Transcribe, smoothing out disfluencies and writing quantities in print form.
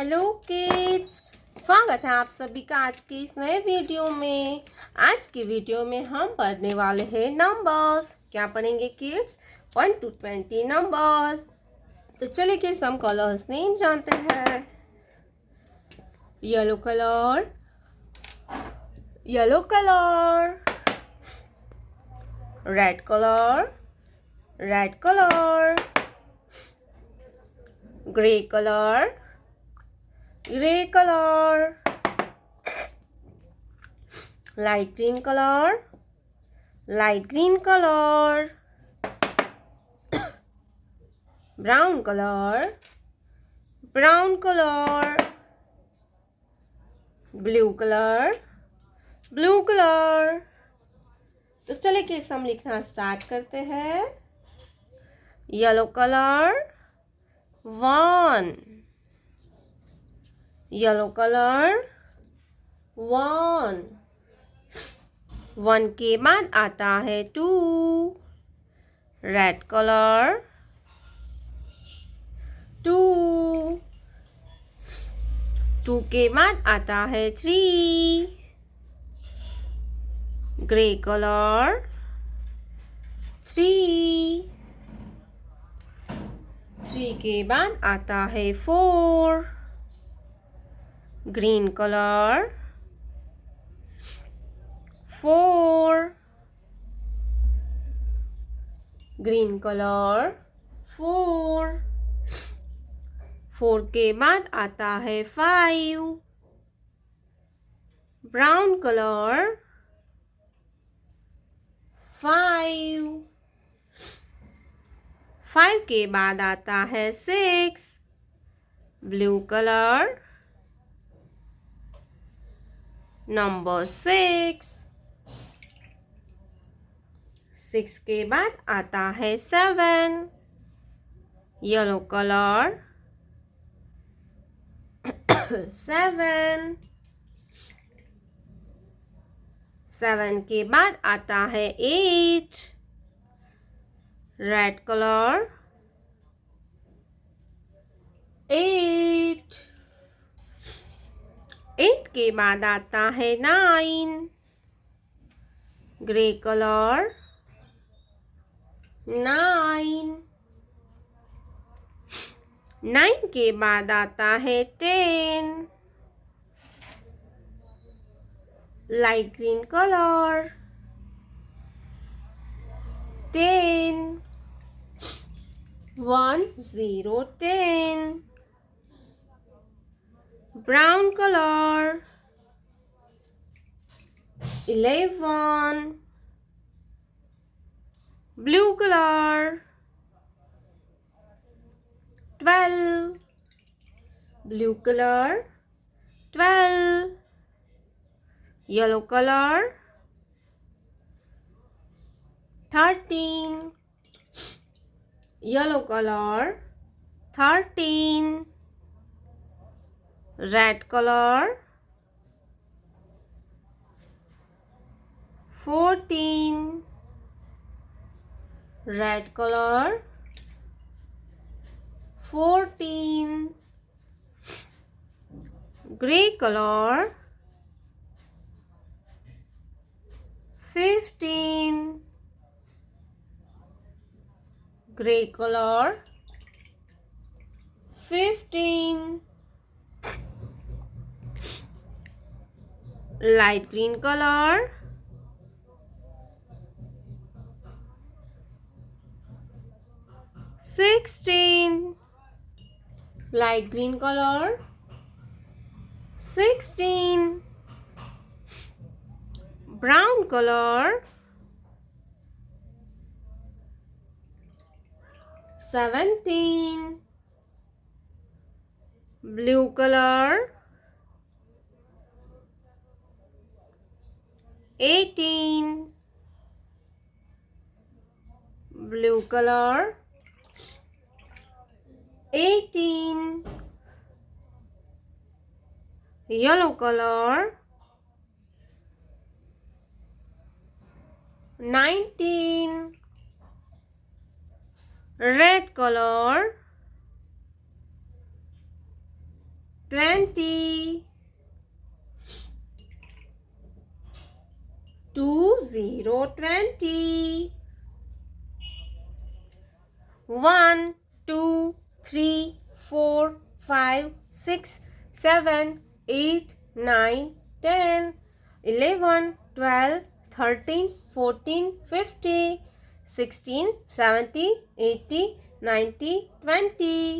Hello kids, स्वागत है आप सभी का आज के इस नए वीडियो में। आज की वीडियो में हम पढ़ने वाले हैं नंबर्स। क्या पढ़ेंगे किड्स? 1 to 20 numbers. तो चलिए किड्स हम कलर्स नेम जानते हैं। Yellow colour, yellow colour, red colour, red colour, grey colour, gray color, light green color, light green color, brown color, brown color, blue color, blue color। तो चलिए kids हम लिखना start करते हैं। Yellow colour 1, yellow colour 1, 1 के बाद आता है 2, रेड कलर 2, 2 के बाद आता है 3, ग्रे कलर 3, 3 के बाद आता है 4, ग्रीन कलर 4, ग्रीन कलर 4, 4 के बाद आता है 5, ब्राउन कलर 5, 5 के बाद आता है 6, ब्लू कलर नंबर 6, 6 के बाद आता है 7, येलो कलर 7, 7 के बाद आता है 8, रेड कलर 8, 8 के बाद आता है 9, ग्रे कलर 9, 9 के बाद आता है 10, light green colour 10, 1 0 10, brown color 11, blue color 12, blue color 12, yellow color 13, yellow color 13, red color 14, red color 14, gray color 15, gray color 15, light green color 16, light green color 16, brown color 17, blue color 18, blue color 18, yellow color 19, red color 20. 20 20. 1 2 3 4 5 6 7 8 9 10 11 12 13 14 15 16 17 18 19 20.